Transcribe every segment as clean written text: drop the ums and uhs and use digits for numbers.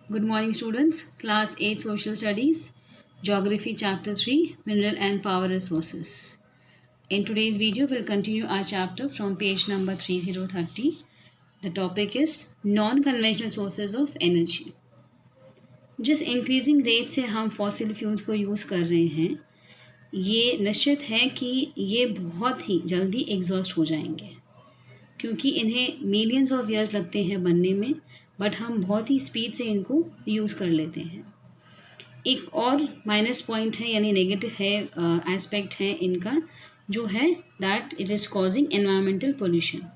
Good morning, students. Class 8 Social Studies, Geography Chapter 3 Mineral and Power Resources. In today's video, we'll continue our chapter from page number 3030. The topic is Non Conventional Sources of Energy. जिस increasing rate से हम fossil fuels को use कर रहे हैं, ये निश्चित है कि ये बहुत ही जल्दी एग्जॉस्ट हो जाएंगे, क्योंकि इन्हें मिलियंस ऑफ ईयर्स लगते हैं बनने में, बट हम बहुत ही स्पीड से इनको यूज़ कर लेते हैं। एक और माइनस पॉइंट है यानी नेगेटिव है एस्पेक्ट है इनका, जो है that it is causing environmental pollution.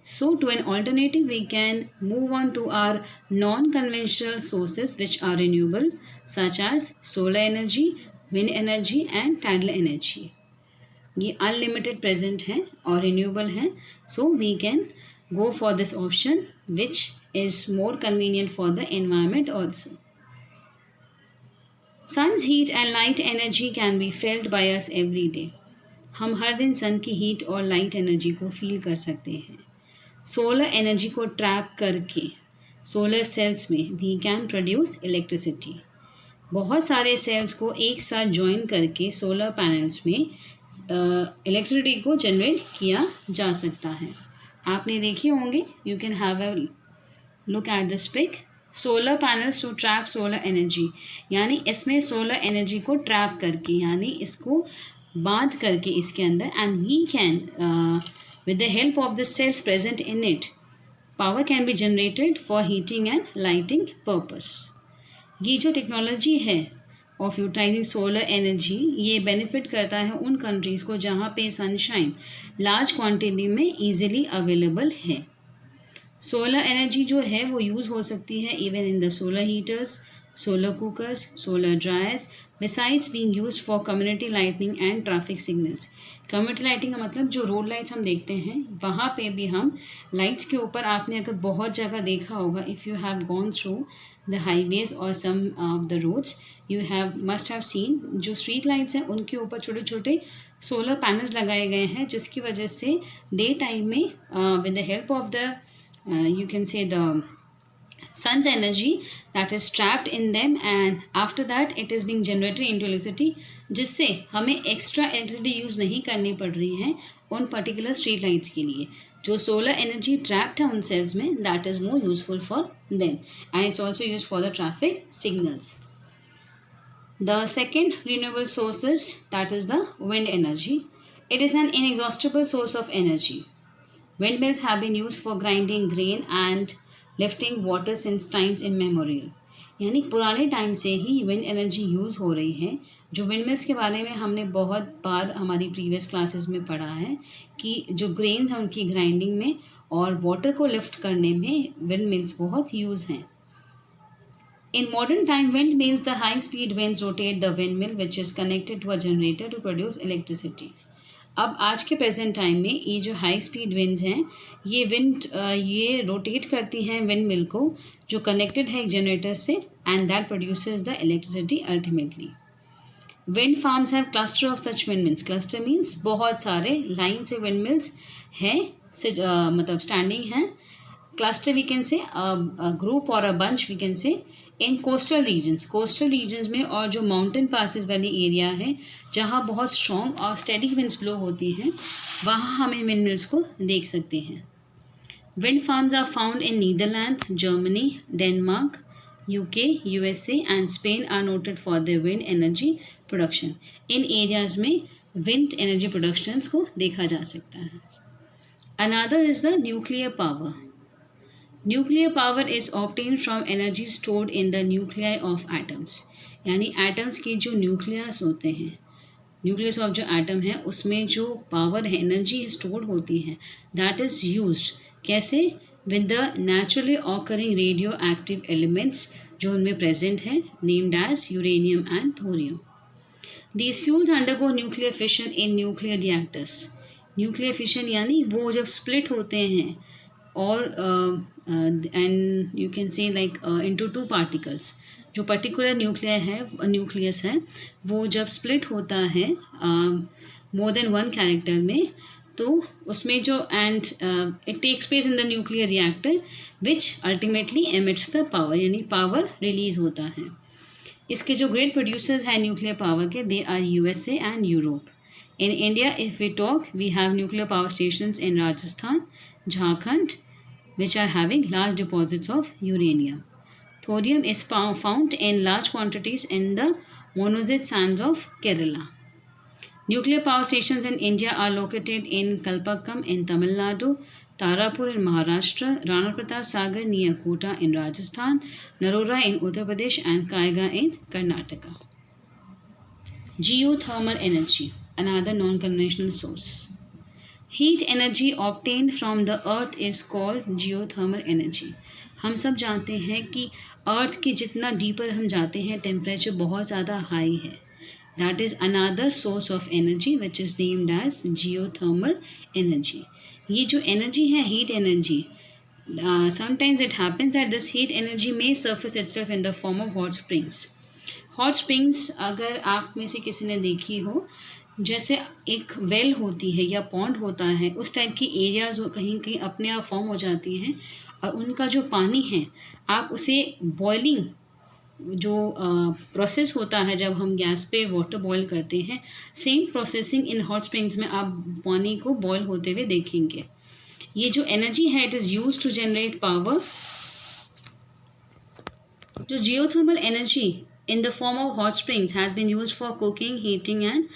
So to an alternative, we can move on to our non-conventional sources which are renewable, such as solar energy, wind energy and tidal energy. ये unlimited present हैं और renewable हैं, so we can go for this option which is more convenient for the environment also. Sun's heat and light energy can be felt by us every day. हम हर दिन सन की heat और light energy को feel कर सकते हैं. Solar energy को ट्रैप करके सोलर सेल्स में वी कैन प्रोड्यूस इलेक्ट्रिसिटी. बहुत सारे सेल्स को एक साथ ज्वाइन करके सोलर पैनल्स में इलेक्ट्रिसिटी को जनरेट किया जा सकता है. आपने देखे होंगे, you can have a look at this pic. Solar panels to trap solar energy, यानी इसमें सोलर एनर्जी को ट्रैप करके यानी इसको बांध करके इसके अंदर, and we can with the help of the cells present in it, power can be generated for heating and lighting purpose. ये जो टेक्नोलॉजी है ऑफ यूटिलाइजिंग सोलर एनर्जी, ये बेनिफिट करता है उन कंट्रीज़ को जहाँ पे सनशाइन लार्ज क्वांटिटी में ईजिली अवेलेबल है. सोलर एनर्जी जो है वो यूज़ हो सकती है even in the solar heaters, solar cookers, solar dryers, besides being used for community lightning and traffic signals. Community lighting का मतलब जो रोड लाइट्स हम देखते हैं वहाँ पे भी हम लाइट्स के ऊपर, आपने अगर बहुत जगह देखा होगा, if you have gone through the highways और some of the roads, you have must have seen जो स्ट्रीट लाइट्स हैं उनके ऊपर छोटे छोटे सोलर पैनल्स लगाए गए हैं, जिसकी वजह से डे टाइम में with the help of the you can say the sun's energy that is trapped in them, and after that it is being generated into electricity, जिससे हमें एक्स्ट्रा इलेक्ट्रिसिटी यूज़ नहीं करनी पड़ रही है उन पर्टिकुलर स्ट्रीट लाइट्स के लिए. जो सोलर एनर्जी ट्रैप्ड है उन सेल्स में, that is more useful for them, and it's also use for the traffic signals. The second renewable source is that is the wind energy. It is an inexhaustible source of energy. Windmills have been used for grinding grain and lifting water since times immemorial. यानी पुराने time से ही wind energy use हो रही है. जो windmills के बारे में हमने बहुत बार हमारी प्रीवियस क्लासेस में पढ़ा है कि जो ग्रेन्स हैं उनकी ग्राइंडिंग में और वाटर को लिफ्ट करने में विंडमिल्स बहुत यूज़ हैं. In modern time, windmills, the high-speed winds rotate the windmill, which is connected to a generator to produce electricity. अब आज के प्रेजेंट टाइम में ये जो हाई स्पीड विंड्स हैं, ये रोटेट करती हैं विंड मिल को, जो कनेक्टेड है एक जनरेटर से, and that produces the electricity ultimately. Wind farms have cluster of such wind mills. Cluster means बहुत सारे लाइन से विंड मिल्स हैं, मतलब स्टैंडिंग हैं. Cluster we can say group और अ बंच वी कैन से इन कोस्टल रीजन्स में, और जो माउंटेन पासेस वाली एरिया है जहाँ बहुत स्ट्रॉन्ग और स्टेडी विंड्स ब्लो होती हैं, वहाँ हम इन विंड मिल्स को देख सकते हैं. Wind farms are found in Netherlands, Germany, Denmark, UK, USA and Spain are noted for the wind energy production. इन एरियाज में विंड एनर्जी प्रोडक्शंस को देखा जा सकता है. Another is the nuclear power. Nuclear power is obtained from energy stored in the nuclei of atoms. यानी atoms के जो न्यूक्लियस होते हैं, न्यूक्लियस ऑफ जो एटम है उसमें जो पावर है, एनर्जी स्टोर्ड होती है, दैट इज़ यूज्ड कैसे, with the naturally occurring radio active elements जो उनमें प्रेजेंट है, named as uranium and thorium. These fuels undergo nuclear fission in nuclear reactors. Nuclear fission यानी वो जब स्प्लिट होते हैं और and you can say like into two particles. जो पर्टिकुलर न्यूक्लियस है वो जब स्प्लिट होता है मोर देन वन कैरेक्टर में, तो उसमें जो and it takes place in the nuclear reactor which ultimately emits the power, यानी पावर रिलीज होता है। इसके जो ग्रेट प्रोड्यूसर्स हैं न्यूक्लियर पावर के, they are USA and Europe. In India if we talk, we have nuclear power stations in Rajasthan, Jharkhand, which are having large deposits of uranium. Thorium is found in large quantities in the monazite sands of Kerala. Nuclear power stations in India are located in Kalpakkam in Tamil Nadu, Tarapur in Maharashtra, Rana Pratap Sagar near Kota in Rajasthan, Narora in Uttar Pradesh, and Kaiga in Karnataka. Geothermal energy, another non-conventional source. Heat energy obtained from the earth is called geothermal energy. हम सब जानते हैं कि अर्थ के जितना deeper हम जाते हैं टेम्परेचर बहुत ज़्यादा हाई है। That is another source of energy which is named as geothermal energy. ये जो एनर्जी है heat energy, sometimes it happens that this heat energy may surface itself in the form of hot springs. Hot springs अगर आप में से किसी ने देखी हो, जैसे एक वेल होती है या पॉन्ड होता है, उस टाइप की एरियाज कहीं कहीं अपने आप फॉर्म हो जाती हैं और उनका जो पानी है आप उसे बॉइलिंग जो प्रोसेस होता है जब हम गैस पे वाटर बॉईल करते हैं, same processing in hot springs में आप पानी को बॉईल होते हुए देखेंगे। ये जो एनर्जी है it is use to generate power. जो geothermal energy in the form of hot springs has been use for cooking, heating and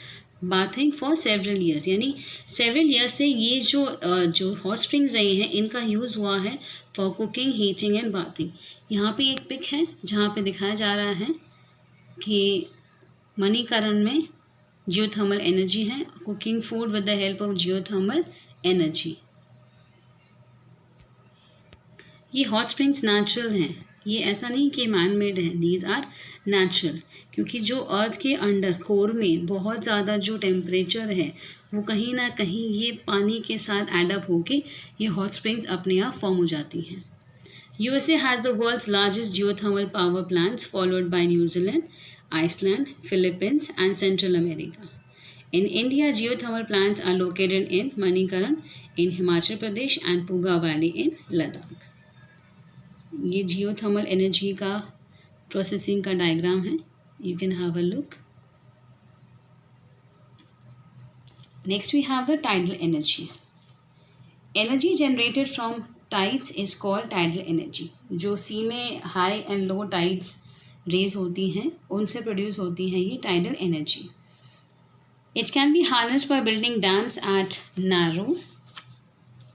bathing for several years, यानी सेवरल ईयर्स से ये जो हॉट स्प्रिंग्स रही हैं इनका यूज़ हुआ है for cooking, heating and bathing. यहाँ पे एक पिक है जहाँ पे दिखाया जा रहा है कि मणिकरण में जियोथर्मल एनर्जी है, cooking food with the help of geothermal energy. ये हॉट स्प्रिंग्स नेचुरल हैं, ये ऐसा नहीं कि मैन मेड है, दीज आर नेचुरल, क्योंकि जो अर्थ के अंडर कोर में बहुत ज़्यादा जो टेम्परेचर है वो कहीं ना कहीं ये पानी के साथ एडअप होके ये हॉट स्प्रिंग्स अपने आप फॉर्म हो जाती हैं। USA has the world's largest geothermal power plants followed by New Zealand, Iceland, Philippines and Central America. In India, geothermal plants are located in Manikaran in Himachal Pradesh and Puga Valley in Ladakh. ये geothermal energy का processing का diagram है, you can have a look. Next we have the tidal energy. Energy generated from tides is called tidal energy. जो sea में high and low tides rise होती हैं उनसे produce होती है ये tidal energy. It can be harnessed by building dams at narrow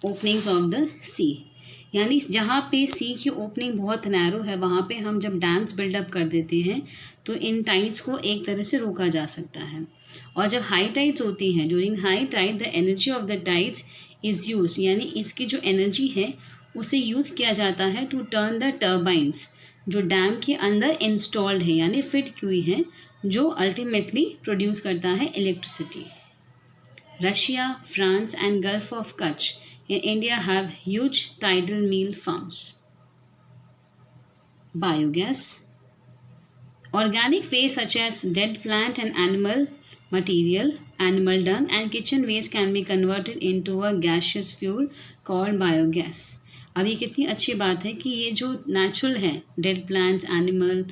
openings of the sea, यानी जहाँ पे सी की ओपनिंग बहुत नैरो है वहाँ पे हम जब डैम्स बिल्डअप कर देते हैं तो इन टाइड्स को एक तरह से रोका जा सकता है। और जब हाई टाइड्स होती हैं, during high tied the energy of the tides is use, यानी इसकी जो एनर्जी है उसे यूज़ किया जाता है टू टर्न द टर्बाइंस जो डैम के अंदर इंस्टॉल्ड है यानी फिट की है, जो अल्टीमेटली प्रोड्यूस करता है electricity. Russia, France and gulf of Kutch in India have huge tidal mill farms. Biogas. Organic waste such as dead plant and animal material, animal dung and kitchen waste can be converted into a gaseous fuel called biogas. अब ये कितनी अच्छी बात है कि ये जो natural है, डेड प्लांट्स, एनिमल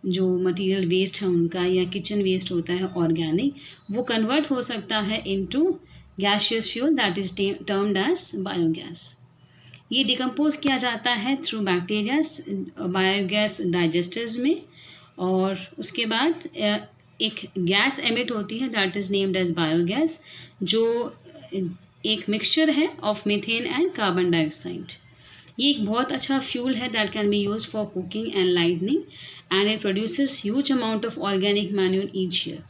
जो मटेरियल वेस्ट है उनका या किचन वेस्ट होता है ऑर्गेनिक, वो कन्वर्ट हो सकता है into gaseous fuel that is termed as biogas. ये डिकम्पोज किया जाता है थ्रू बैक्टीरियाज बायोगैस डाइजेस्टर्स में, और उसके बाद एक गैस एमिट होती है that is named as biogas, जो एक मिक्सचर है of methane and carbon dioxide. ये एक बहुत अच्छा फ्यूल है that can be use for cooking and lightning and it produces huge amount of organic manure each year.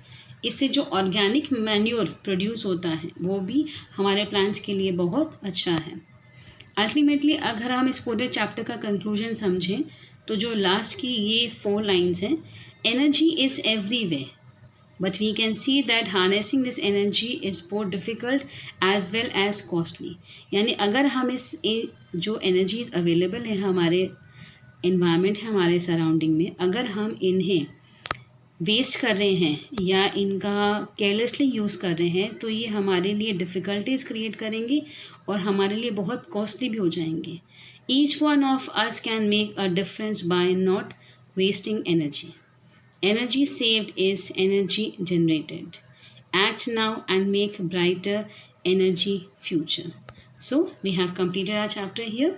इससे जो ऑर्गेनिक मैन्योर प्रोड्यूस होता है वो भी हमारे प्लांट्स के लिए बहुत अच्छा है। अल्टीमेटली अगर हम इस पूरे चैप्टर का कंक्लूजन समझें तो जो लास्ट की ये 4 लाइन्स हैं, energy is everywhere but we can see that harnessing this energy is both difficult as well as costly. यानी अगर हम इस जो एनर्जीज अवेलेबल है हमारे इन्वायरमेंट है हमारे सराउंडिंग में, अगर हम इन्हें वेस्ट कर रहे हैं या इनका केयरलेसली यूज़ कर रहे हैं तो ये हमारे लिए डिफ़िकल्टीज क्रिएट करेंगे और हमारे लिए बहुत कॉस्टली भी हो जाएंगे. Each one of us can make a difference bye not wasting energy. Energy saved is energy generated. Act now and make brighter energy future. So we have completed our chapter here.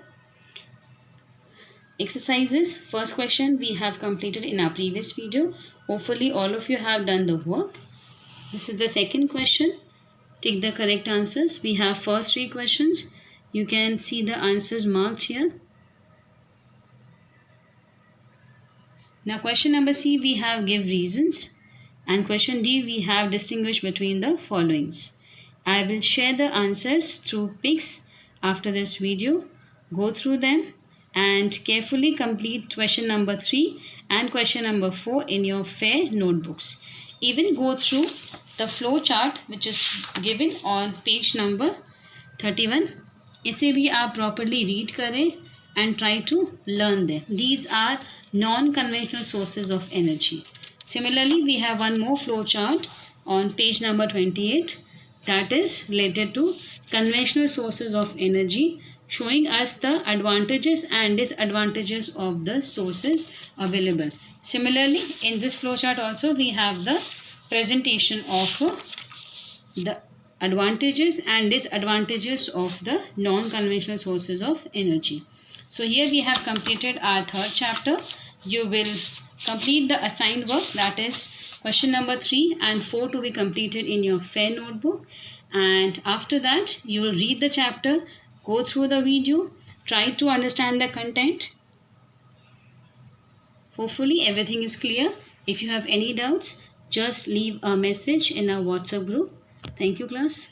Exercises. First question we have completed in our previous video. Hopefully all of you have done the work. This is the second question. Take the correct answers. We have first three questions. You can see the answers marked here. Now question number C, we have give reasons, and question D, we have distinguish between the followings. I will share the answers through pics after this video. Go through them and carefully complete question number 3 and question number 4 in your fair notebooks. Even go through the flow chart which is given on page number 31. इसे भी आप properly read करें and try to learn them. These are non-conventional sources of energy. Similarly, we have one more flow chart on page number 28 that is related to conventional sources of energy, showing us the advantages and disadvantages of the sources available. Similarly, in this flow chart also we have the presentation of the advantages and disadvantages of the non-conventional sources of energy. So here we have completed our third chapter. You will complete the assigned work, that is question number 3 and 4 to be completed in your fair notebook. And after that you will read the chapter, go through the video, try to understand the content. Hopefully everything is clear. If you have any doubts, just leave a message in our WhatsApp group. Thank you, class.